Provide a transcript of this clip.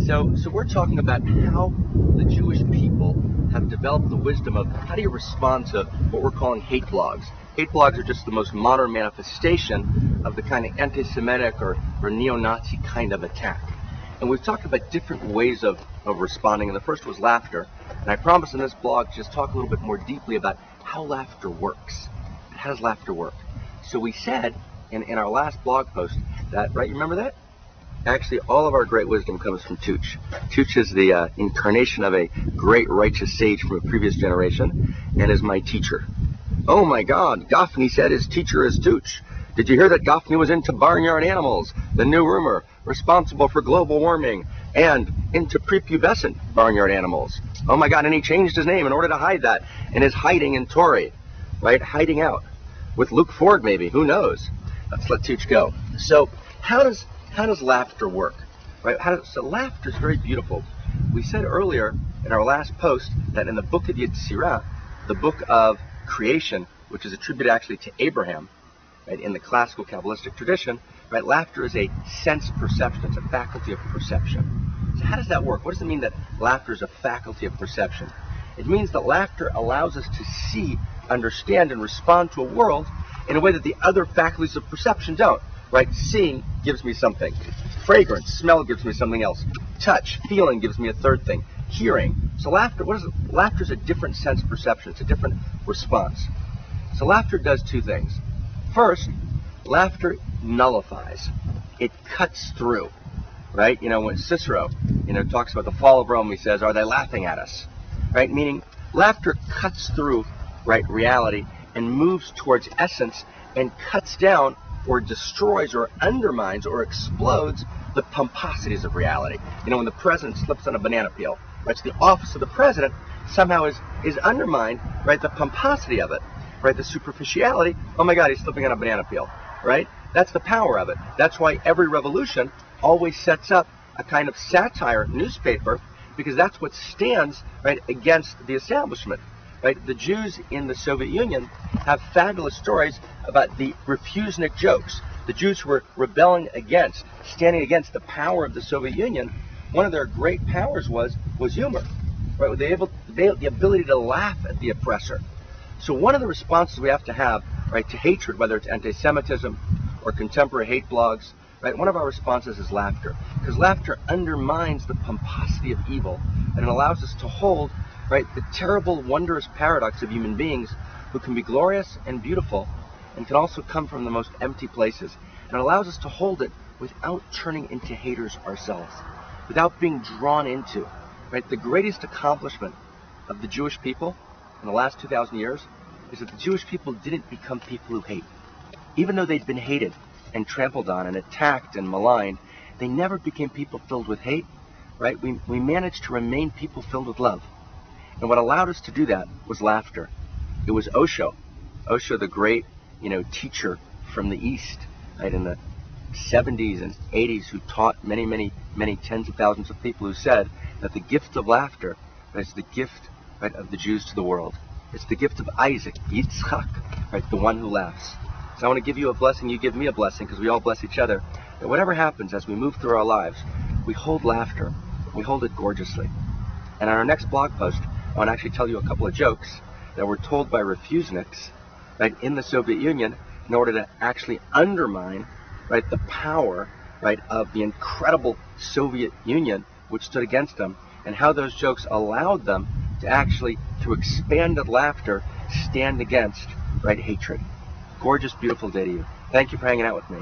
So we're talking about how the Jewish people have developed the wisdom of how do you respond to what we're calling hate blogs. Hate blogs are just the most modern manifestation of the kind of anti-Semitic or neo-Nazi kind of attack. And we've talked about different ways of responding, and the first was laughter. And I promise in this blog just talk a little bit more deeply about how laughter works. How does laughter work? So we said in our last blog post that, right, you remember that? Actually, all of our great wisdom comes from Tuch. Tuch is the incarnation of a great righteous sage from a previous generation and is my teacher. Oh my God, Gafni said his teacher is Tuch. Did you hear that Gafni was into barnyard animals, the new rumor, responsible for global warming, and into prepubescent barnyard animals? Oh my God, and he changed his name in order to hide that, and is hiding in Tory, right? Hiding out. With Luke Ford, maybe, who knows? Let's let Tuch go. So, how does laughter work? Right? So laughter is very beautiful. We said earlier in our last post that in the book of Yetzirah, the book of creation, which is attributed actually to Abraham, right, in the classical Kabbalistic tradition, right, laughter is a sense perception. It's a faculty of perception. So how does that work? What does it mean that laughter is a faculty of perception? It means that laughter allows us to see, understand, and respond to a world in a way that the other faculties of perception don't. Right? Seeing gives me something. Fragrance, smell gives me something else. Touch, feeling gives me a third thing. Hearing. So laughter, what is it? Laughter is a different sense perception. It's a different response. So laughter does two things. First, laughter nullifies. It cuts through. Right? You know, when Cicero, talks about the fall of Rome, he says, "Are they laughing at us?" Right? Meaning, laughter cuts through, right, reality and moves towards essence and cuts down or destroys or undermines or explodes the pomposities of reality. When the president slips on a banana peel, right? So the office of the president somehow is undermined, right? The pomposity of it, right? The superficiality. Oh my God, he's slipping on a banana peel, right? That's the power of it. That's why every revolution always sets up a kind of satire newspaper, because that's what stands, right, against the establishment. Right? The Jews in the Soviet Union have fabulous stories about the refusnik jokes. The Jews who were rebelling against, standing against the power of the Soviet Union. One of their great powers was humor. Right? The ability to laugh at the oppressor. So one of the responses we have to have, right, to hatred, whether it's anti-Semitism or contemporary hate blogs, right, one of our responses is laughter. Because laughter undermines the pomposity of evil, and it allows us to hold, right, the terrible, wondrous paradox of human beings who can be glorious and beautiful and can also come from the most empty places. And it allows us to hold it without turning into haters ourselves, without being drawn into. Right? The greatest accomplishment of the Jewish people in the last 2,000 years is that the Jewish people didn't become people who hate. Even though they'd been hated and trampled on and attacked and maligned, they never became people filled with hate. Right? We managed to remain people filled with love. And what allowed us to do that was laughter. It was Osho, the great, teacher from the East, right, in the 70s and 80s, who taught many, many, many tens of thousands of people, who said that the gift of laughter is the gift, right, of the Jews to the world. It's the gift of Isaac, Yitzchak, right, the one who laughs. So I want to give you a blessing, you give me a blessing, because we all bless each other. That whatever happens as we move through our lives, we hold laughter. We hold it gorgeously. And on our next blog post, I want to actually tell you a couple of jokes that were told by refusniks, right, in the Soviet Union in order to actually undermine, right, the power, right, of the incredible Soviet Union which stood against them, and how those jokes allowed them to actually, through expanded laughter, stand against, right, hatred. Gorgeous, beautiful day to you. Thank you for hanging out with me.